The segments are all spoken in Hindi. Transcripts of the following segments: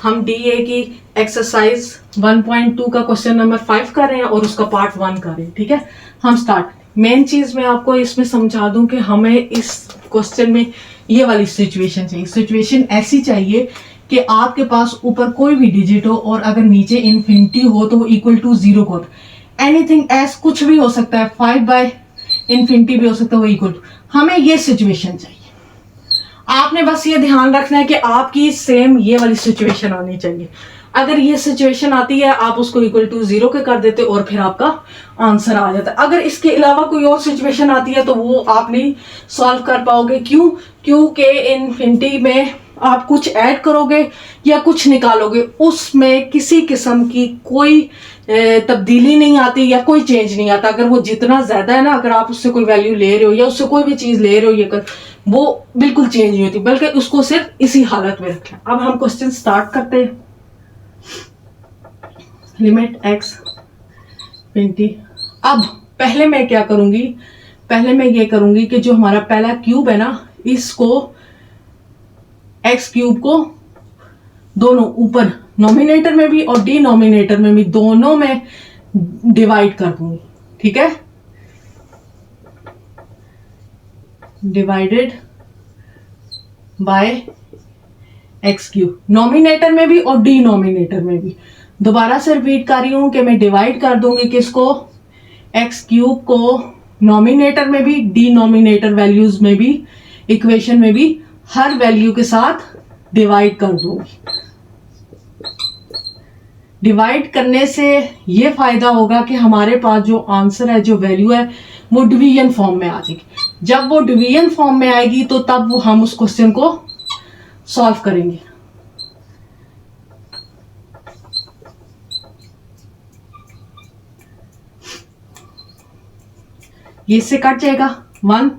हम DA की एक्सरसाइज 1.2 का क्वेश्चन नंबर 5 कर रहे हैं और उसका पार्ट 1 कर रहे हैं। ठीक है, हम स्टार्ट। मेन चीज मैं आपको इसमें समझा दूं कि हमें इस क्वेश्चन में ये वाली सिचुएशन चाहिए। सिचुएशन ऐसी चाहिए कि आपके पास ऊपर कोई भी डिजिट हो और अगर नीचे इन्फिनिटी हो तो वो इक्वल टू 0 को, एनीथिंग एस कुछ भी हो सकता है, 5/∞ भी हो सकता है, वो इक्वल टू, हमें ये सिचुएशन चाहिए। आपने बस ये ध्यान रखना है कि आपकी सेम ये वाली सिचुएशन आनी चाहिए। अगर ये सिचुएशन आती है आप उसको इक्वल टू 0 के कर देते और फिर आपका आंसर आ जाता है। अगर इसके अलावा कोई और सिचुएशन आती है तो वो आप नहीं सॉल्व कर पाओगे। क्यों? क्योंकि इन्फिनिटी में आप कुछ ऐड करोगे या कुछ निकालोगे, उसमें किसी किस्म की कोई तब्दीली नहीं आती या कोई चेंज नहीं आता। अगर वो जितना ज्यादा है ना, अगर आप उससे कोई वैल्यू ले रहे हो या उससे कोई भी चीज ले रहे हो, ये कर वो बिल्कुल चेंज नहीं होती, बल्कि उसको सिर्फ इसी हालत में रखें। अब हम क्वेश्चन स्टार्ट करते हैं। Limit x ∞। अब पहले मैं क्या करूंगी, पहले मैं ये करूंगी कि जो हमारा पहला क्यूब है ना, इसको x क्यूब को दोनों ऊपर नॉमिनेटर में भी और डिनोमिनेटर में भी दोनों में डिवाइड कर दूंगी। ठीक है, divided by x cube, nominator में भी और डिनोमिनेटर में भी। दोबारा से रिपीट कर रही हूं कि मैं डिवाइड कर दूंगी किसको, x क्यूब को नॉमिनेटर में भी, डिनोमिनेटर वैल्यूज में भी, इक्वेशन में भी हर वैल्यू के साथ डिवाइड कर दूंगी। डिवाइड करने से ये फायदा होगा कि हमारे पास जो आंसर है, जो वैल्यू है, वो डिवीजन फॉर्म में आ जाएगी। जब वो डिवीजन फॉर्म में आएगी तो तब वो हम उस क्वेश्चन को सॉल्व करेंगे। ये से कट जाएगा 1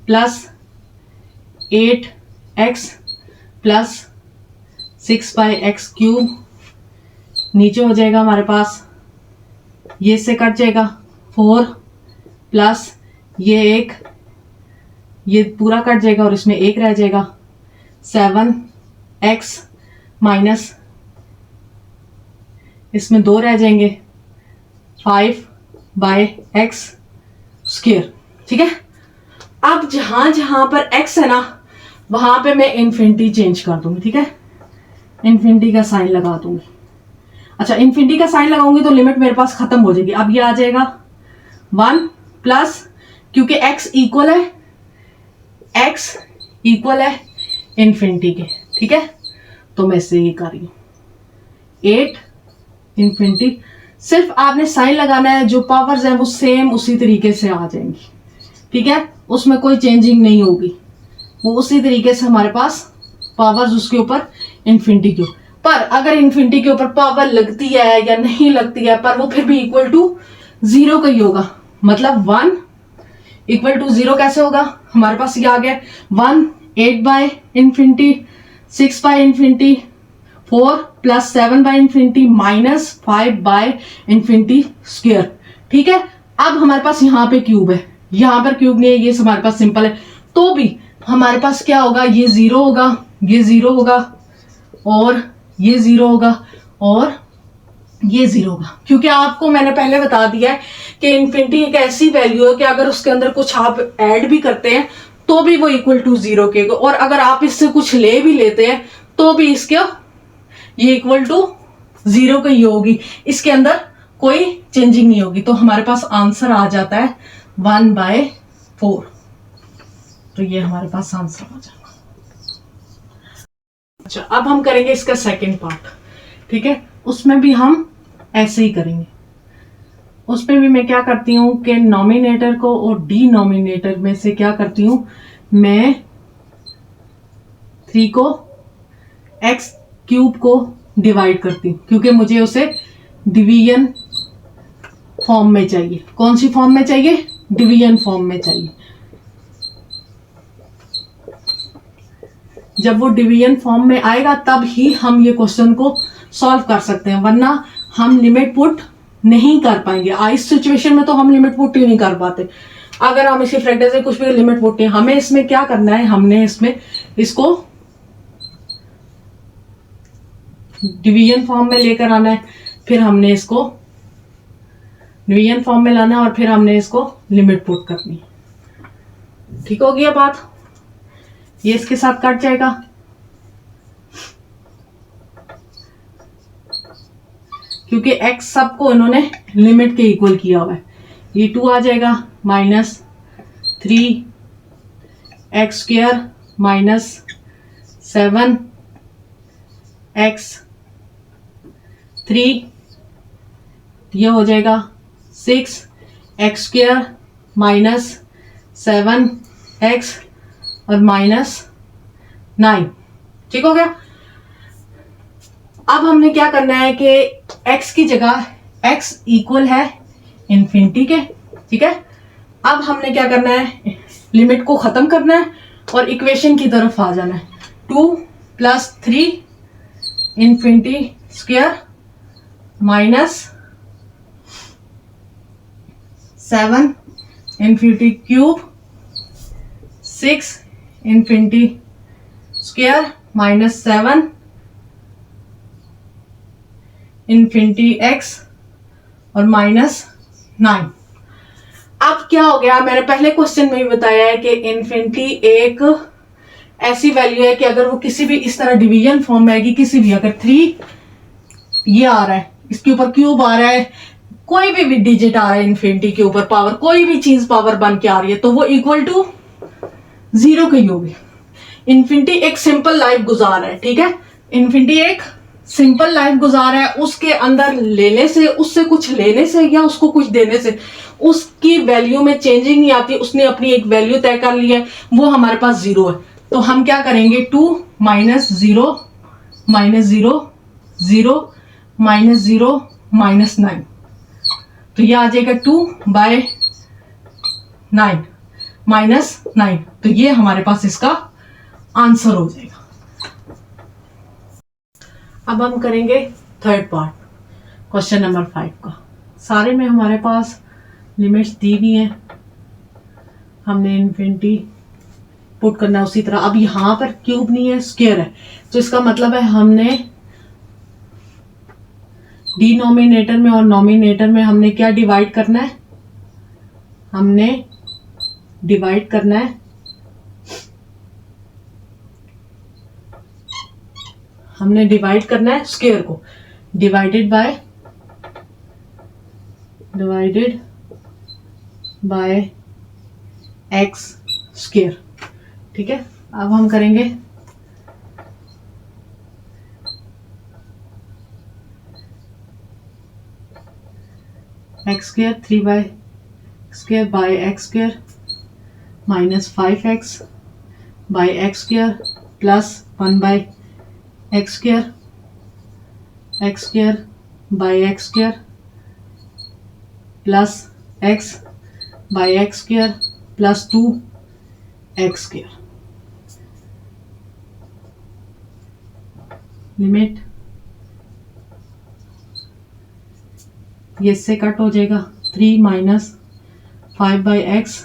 + 8x + 6/x³, नीचे हो जाएगा हमारे पास, ये से कट जाएगा 4 प्लस ये एक, ये पूरा कट जाएगा और इसमें एक रह जाएगा, 7x माइनस इसमें 2 रह जाएंगे, 5/x²। ठीक है, अब जहां जहां पर x है ना, वहां पे मैं इन्फिनिटी चेंज कर दूंगी। ठीक है, इन्फिनिटी का साइन लगा दूंगी। अच्छा, इन्फिनिटी का साइन लगाऊंगी तो लिमिट मेरे पास खत्म हो जाएगी। अब ये आ जाएगा 1 प्लस, क्योंकि x इक्वल है इन्फिनिटी के। ठीक है, तो मैं इससे ये कर रही हूं 8 इन्फिनिटी। सिर्फ आपने साइन लगाना है, जो पावर्स हैं वो सेम उसी तरीके से आ जाएंगी। ठीक है, उसमें कोई चेंजिंग नहीं होगी, वो उसी तरीके से हमारे पास पावर्स उसके ऊपर इन्फिनिटी के ऊपर। पर अगर इन्फिनिटी के ऊपर पावर लगती है या नहीं लगती है, पर वो फिर भी इक्वल टू 0 का ही होगा। मतलब 1 = 0 कैसे होगा, हमारे पास ये आ गया 1 8/∞, 6/∞, 4 + 7/∞, माइनस 5/∞²। ठीक है, अब हमारे पास यहाँ पे क्यूब है, यहाँ पर क्यूब नहीं है, ये हमारे पास सिंपल है, तो भी हमारे पास क्या होगा, ये 0 होगा, ये 0 होगा और ये 0 होगा और ये 0 होगा। क्योंकि आपको मैंने पहले बता दिया है कि इन्फिनिटी एक ऐसी वैल्यू है कि अगर उसके अंदर कुछ आप ऐड भी करते हैं तो भी वो इक्वल टू 0 के, और अगर आप इससे कुछ ले भी लेते हैं तो भी इसके ये इक्वल टू 0 की होगी, इसके अंदर कोई चेंजिंग नहीं होगी। तो हमारे पास आंसर आ जाता है 1/4। तो ये हमारे पास आंसर आ जाएगा। अच्छा, अब हम करेंगे इसका सेकंड पार्ट। ठीक है, उसमें भी हम ऐसे ही करेंगे। उसमें भी मैं क्या करती हूं कि नॉमिनेटर को और डिनोमिनेटर में से क्या करती हूं, मैं 3 को x³ को डिवाइड करती हूं, क्योंकि मुझे उसे डिवीजन फॉर्म में चाहिए। कौन सी फॉर्म में चाहिए, डिवीजन फॉर्म में चाहिए। जब वो डिवीजन फॉर्म में आएगा तब ही हम ये क्वेश्चन को सॉल्व कर सकते हैं, वरना हम लिमिट पुट नहीं कर पाएंगे। इस सिचुएशन में तो हम लिमिट पुट ही नहीं कर पाते। अगर हम इसी फ्रैक्टल से कुछ भी लिमिट पुट नहीं, हमें इसमें क्या करना है, हमने इसमें इसको डिवीजन फॉर्म में लेकर आना है, फिर हमने इसको डिवीजन फॉर्म में लाना है और फिर हमने इसको लिमिट पुट करनी। ठीक हो गया बात। ये इसके साथ कट जाएगा, क्योंकि x सबको इन्होंने लिमिट के इक्वल किया हुआ है। ये 2 आ जाएगा माइनस 3x² माइनस 7x3, ये हो जाएगा 6x² माइनस 7x और माइनस 9। ठीक हो गया। अब हमने क्या करना है कि x की जगह x इक्वल है इन्फिनिटी के। ठीक है, अब हमने क्या करना है, लिमिट को खत्म करना है और इक्वेशन की तरफ आ जाना है। 2 + 3 infinity square minus 7 infinity cube 6 infinity square minus 7 infinity x और माइनस 9। अब क्या हो गया, मैंने पहले क्वेश्चन में भी बताया है कि इन्फिनिटी एक ऐसी वैल्यू है कि अगर वो किसी भी इस तरह डिवीजन फॉर्म में आएगी, किसी भी अगर 3 ये आ रहा है, इसके ऊपर क्यूब आ रहा है, कोई भी डिजिट आ रहा है इन्फिनिटी के ऊपर, पावर कोई भी चीज पावर बन के आ रही है, तो वो इक्वल टू 0 की होगी। इन्फिनिटी एक सिंपल लाइफ गुजार रहा है। ठीक है, इन्फिनिटी एक सिंपल लाइफ गुजार रहा है, उसके अंदर लेने से, उससे कुछ लेने से या उसको कुछ देने से उसकी वैल्यू में चेंजिंग नहीं आती। उसने अपनी एक वैल्यू तय कर ली है, वो हमारे पास 0 है। तो हम क्या करेंगे, 2 माइनस 0 माइनस 0 0 माइनस 0 माइनस 9, तो ये आ जाएगा 2/9 माइनस 9। तो ये हमारे पास इसका आंसर हो जाएगा। अब हम करेंगे थर्ड पार्ट, क्वेश्चन नंबर 5 का। सारे में हमारे पास लिमिट्स दी हुई हैं, हमने इन्फिनिटी पुट करना है उसी तरह। अब यहां पर क्यूब नहीं है, स्क्वायर है, तो इसका मतलब है हमने डिनोमिनेटर में और नोमिनेटर में हमने क्या डिवाइड करना है, हमने डिवाइड करना है, हमने डिवाइड करना है स्क्वायर को, डिवाइडेड बाय x स्क्वायर। ठीक है, अब हम करेंगे x square 3/x² by x square minus 5x by x square plus 1/x square by x square plus x by x square plus 2x square. Limit ये इससे कट हो जाएगा, 3 minus 5/x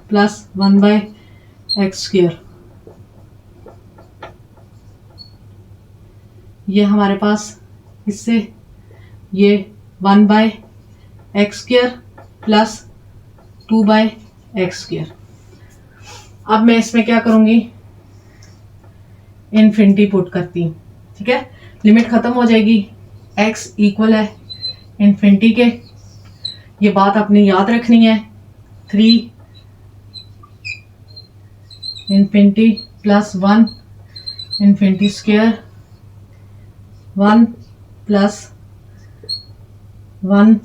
plus 1/x square. ये हमारे पास इससे ये 1/x square plus 2/x square. अब मैं इसमें क्या करूंगी, इन्फिनिटी पुट करती हूँ। ठीक है, लिमिट खत्म हो जाएगी, x इक्वल है इन्फिनिटी के, ये बात आपने याद रखनी है। 3 infinity plus 1 infinity square 1 plus 1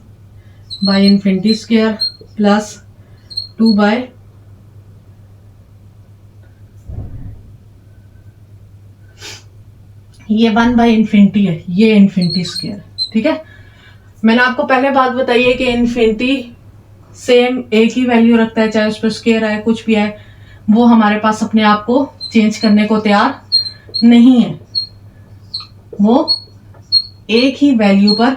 by infinity square plus 2 by ये 1 बाय इन्फिनिटी है, ये इन्फिनिटी स्क्वायर। ठीक है, मैंने आपको पहले बात बताई है कि इन्फिनिटी सेम एक ही वैल्यू रखता है, चाहे उस पर स्क्वायर आए कुछ भी आए, वो हमारे पास अपने आप को चेंज करने को तैयार नहीं है, वो एक ही वैल्यू पर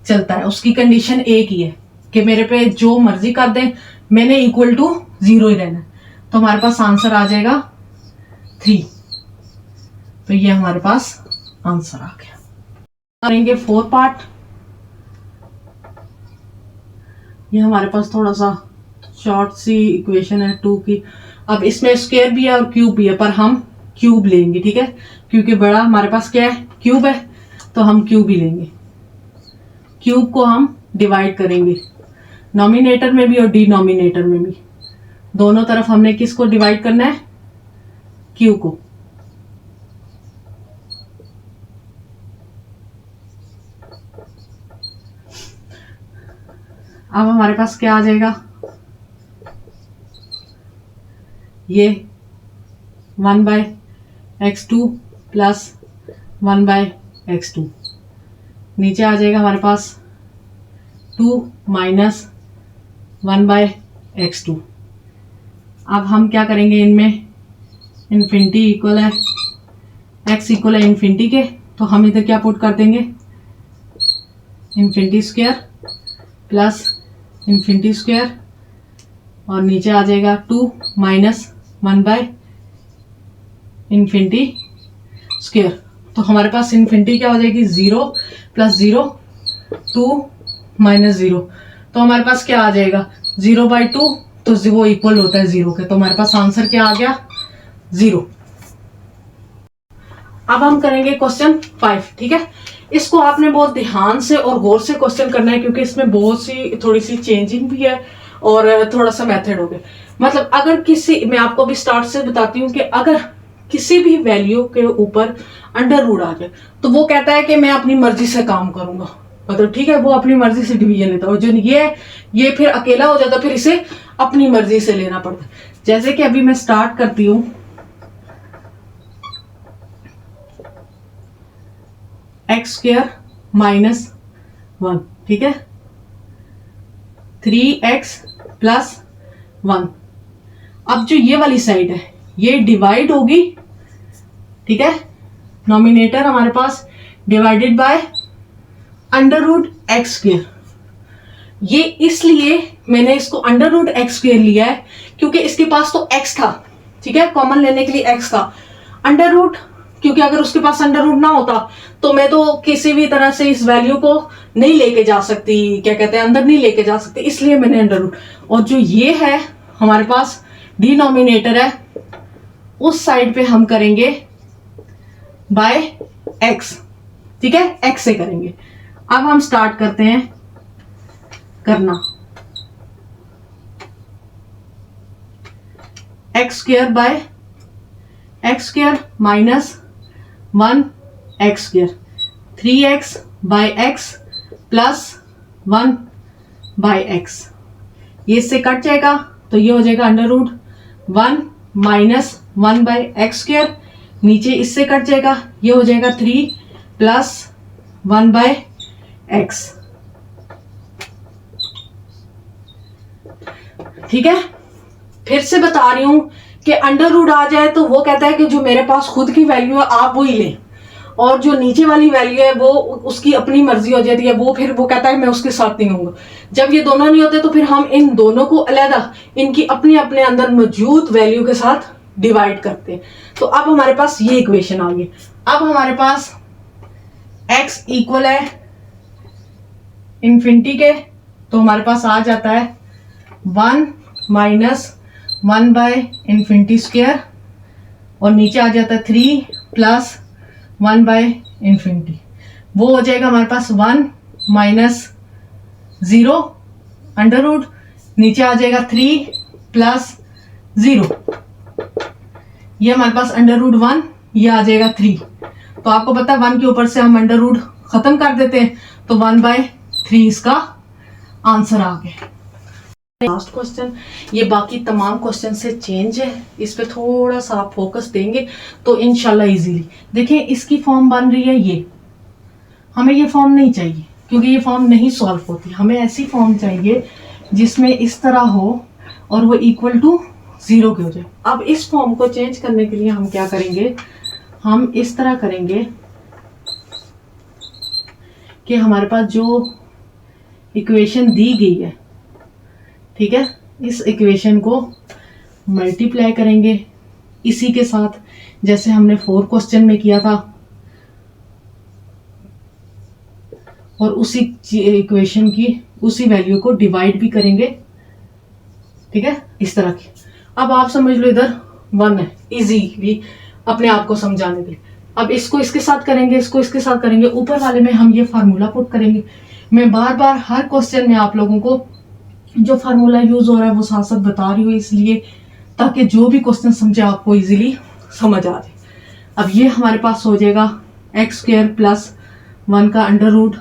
चलता है, उसकी कंडीशन एक ही है कि मेरे पे जो मर्जी कर दे, मैंने इक्वल टू 0 ही रहना है। तो हमारे पास आंसर आ जाएगा 3। तो ये हमारे पास आंसर आ गया। करेंगे 4 पार्ट। ये हमारे पास थोड़ा सा शॉर्ट सी इक्वेशन है 2 की। अब इसमें स्क्वायर भी है और क्यूब भी है, पर हम क्यूब लेंगे, ठीक है, क्योंकि बड़ा हमारे पास क्या है, क्यूब है, तो हम क्यूब ही लेंगे। क्यूब को हम डिवाइड करेंगे नॉमिनेटर में भी और डिनोमिनेटर में भी, दोनों तरफ हमने किसको डिवाइड करना है, क्यूब को। अब हमारे पास क्या आ जाएगा, ये 1/x2 प्लस 1/x2, नीचे आ जाएगा हमारे पास 2 माइनस 1/x2। अब हम क्या करेंगे, इनमें इन्फिनिटी इक्वल है, x इक्वल है इन्फिनिटी के, तो हम इधर क्या पुट कर देंगे, infinity square plus infinity square, और नीचे आ जाएगा 2 माइनस 1/इन्फिनिटी स्क्वायर। तो हमारे पास इन्फिनिटी क्या हो जाएगी, 0 प्लस 0, 2 माइनस 0, तो हमारे पास क्या आ जाएगा, 0/2, तो वो इक्वल होता है 0 के, तो हमारे पास आंसर क्या आ गया, 0। अब हम करेंगे क्वेश्चन 5, ठीक है। इसको आपने बहुत ध्यान से और गौर से क्वेश्चन करना है, क्योंकि इसमें बहुत सी थोड़ी सी चेंजिंग भी है और थोड़ा सा मेथड हो गया। मतलब अगर किसी, मैं आपको भी स्टार्ट से बताती हूँ कि अगर किसी भी वैल्यू के ऊपर अंडर रूट आ जाए, तो वो कहता है कि मैं अपनी मर्जी से काम करूंगा, मतलब ठीक है, वो अपनी मर्जी से डिवीजन लेता है। और जो ये फिर अकेला हो जाता, फिर इसे अपनी मर्जी से लेना पड़ता है। जैसे कि अभी मैं स्टार्ट करती हूं, x² माइनस 1, ठीक है, 3x प्लस 1। अब जो ये वाली साइड है ये डिवाइड होगी, ठीक है, नॉमिनेटर हमारे पास divided by under root x square. ये इसलिए मैंने इसको अंडर रूट एक्स स्क्वायर लिया है क्योंकि इसके पास तो x था, ठीक है, कॉमन लेने के लिए x था। अंडर रूट, क्योंकि अगर उसके पास अंडर रूट ना होता तो मैं तो किसी भी तरह से इस वैल्यू को नहीं लेके जा सकती, क्या कहते हैं, अंदर नहीं लेके जा सकती, इसलिए मैंने अंडर रूट। और जो ये है हमारे पास डिनोमिनेटर है, उस साइड पे हम करेंगे बाय x, ठीक है, x से करेंगे। अब हम स्टार्ट करते हैं करना, x² by x² minus 1x², 3x by x plus 1/x। ये इससे कट जाएगा, तो ये हो जाएगा अंडर रूट 1 माइनस 1/x², नीचे इससे कट जाएगा, ये हो जाएगा 3 प्लस 1/x, ठीक है। फिर से बता रही हूं कि अंडर रूट आ जाए तो वो कहता है कि जो मेरे पास खुद की वैल्यू है आप वही लें, और जो नीचे वाली वैल्यू है वो उसकी अपनी मर्जी हो जाती है, वो फिर वो कहता है मैं उसके साथ नहीं हूँ। जब ये दोनों नहीं होते तो फिर हम इन दोनों को अलग इनकी अपने अपने अंदर मौजूद वैल्यू के साथ डिवाइड करते हैं। तो अब हमारे पास ये इक्वेशन आ गई। अब हमारे पास x इक्वल है इन्फिनिटी के, तो हमारे पास आ जाता है 1 माइनस 1/इन्फिनिटी स्क्वायर, और नीचे आ जाता है 3 प्लस 1/इन्फिनिटी। वो हो जाएगा हमारे पास 1 माइनस 0 अंडर रूट, नीचे आ जाएगा 3 प्लस 0, ये हमारे पास अंडर रूट 1, ये आ जाएगा 3। तो आपको पता है 1 के ऊपर से हम अंडर रूट खत्म कर देते हैं, तो 1/3 इसका आंसर आ गया। लास्ट क्वेश्चन, ये बाकी तमाम क्वेश्चन से चेंज है, इस पे थोड़ा सा आप फोकस देंगे तो इंशाल्लाह इजीली। देखिए इसकी फॉर्म बन रही है, ये हमें ये फॉर्म नहीं चाहिए क्योंकि ये फॉर्म नहीं सॉल्व होती, हमें ऐसी फॉर्म चाहिए जिसमें इस तरह हो और वो इक्वल टू 0 के हो जाए। अब इस फॉर्म को चेंज करने के लिए हम क्या करेंगे, हम इस तरह करेंगे कि हमारे पास जो इक्वेशन दी गई है, ठीक है, इस इक्वेशन को मल्टीप्लाई करेंगे इसी के साथ, जैसे हमने 4 क्वेश्चन में किया था। और उसी इक्वेशन की उसी वैल्यू को डिवाइड भी करेंगे, ठीक है, इस तरह की। अब आप समझ लो इधर 1 है, इजीली अपने आप को समझाने के लिए। अब इसको इसके साथ करेंगे, इसको इसके साथ करेंगे, ऊपर वाले में हम ये फार्मूला पुट करेंगे। मैं बार बार हर क्वेश्चन में आप लोगों को जो फार्मूला यूज हो रहा है वो साथ साथ बता रही हूँ, इसलिए ताकि जो भी क्वेश्चन समझे आपको इजीली समझ आ जाए। अब ये हमारे पास हो जाएगा एक्स स्क्वायर प्लस 1 का under root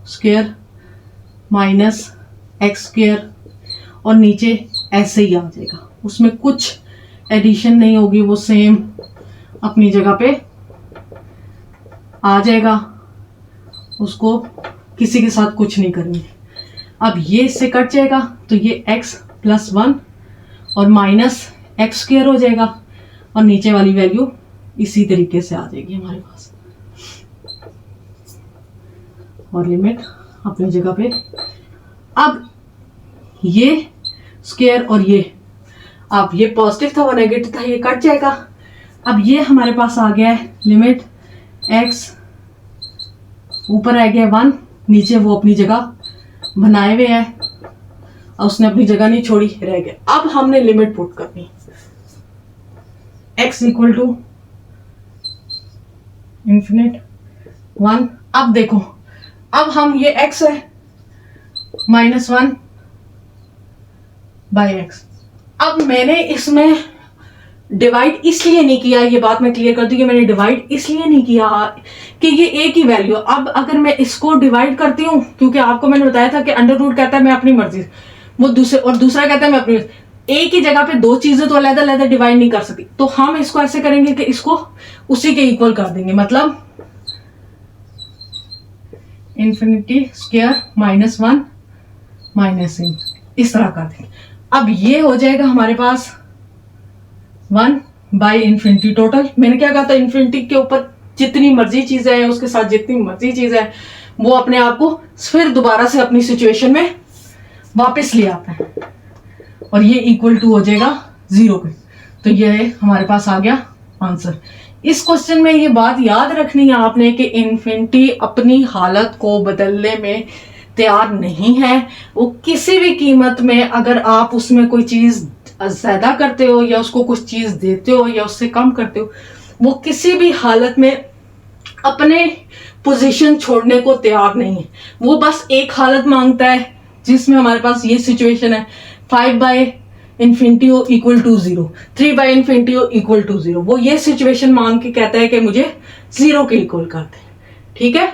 square minus x square, और नीचे ऐसे ही आ जाएगा, उसमें कुछ एडिशन नहीं होगी, वो सेम अपनी जगह पे आ जाएगा, उसको किसी के साथ कुछ नहीं करनी। अब ये इससे कट जाएगा तो ये x प्लस 1 और माइनस एक्स स्क्वायर हो जाएगा, और नीचे वाली वैल्यू इसी तरीके से आ जाएगी हमारे पास, और लिमिट अपनी जगह पे। अब ये स्क्वायर और ये, अब ये पॉजिटिव था वो नेगेटिव था, ये कट जाएगा। अब ये हमारे पास आ गया है लिमिट x, ऊपर आ गया 1, नीचे वो अपनी जगह बनाए हुए है, और उसने अपनी जगह नहीं छोड़ी, रह गया। अब हमने लिमिट पुट करनी, x इक्वल टू इंफिनिट 1। अब देखो, अब हम ये x है माइनस 1 बाई एक्स। अब मैंने इसमें डिवाइड इसलिए नहीं किया, ये बात मैं क्लियर कर दूं कि मैंने डिवाइड इसलिए नहीं किया कि ये एक ही वैल्यू। अब अगर मैं इसको डिवाइड करती हूँ, क्योंकि आपको मैंने बताया था कि अंडर रूट कहता है मैं अपनी मर्जी, वो दूसरे, और दूसरा कहता है मैं अपनी, एक ही जगह पे दो चीजें तो अलग-अलग डिवाइड नहीं कर सकती। तो हम इसको ऐसे करेंगे कि इसको उसी के इक्वल कर देंगे, मतलब इंफिनिटी स्क्वायर माइनस 1 माइनस इन, इस तरह कर देंगे। अब ये हो जाएगा हमारे पास 1 बाई इंफिनिटी टोटल। मैंने क्या कहा था, इंफिनिटी के ऊपर जितनी मर्जी चीजें हैं, उसके साथ जितनी मर्जी चीजें हैं, वो अपने आप को फिर दोबारा से अपनी सिचुएशन में वापस ले आता है, और ये इक्वल टू हो जाएगा 0 के। तो ये हमारे पास आ गया आंसर। इस क्वेश्चन में ये बात याद रखनी है आपने कि इंफिनिटी अपनी हालत को बदलने में तैयार नहीं है। वो किसी भी कीमत में, अगर आप उसमें कोई चीज ज्यादा करते हो या उसको कुछ चीज देते हो या उससे कम करते हो, वो किसी भी हालत में अपने पोजीशन छोड़ने को तैयार नहीं है। वो बस एक हालत मांगता है जिसमें हमारे पास ये सिचुएशन है, 5 by infinity equal to 0, 3 by infinity equal to 0। वो ये सिचुएशन मांग के कहता है कि मुझे 0 के इक्वल कर दे, ठीक है।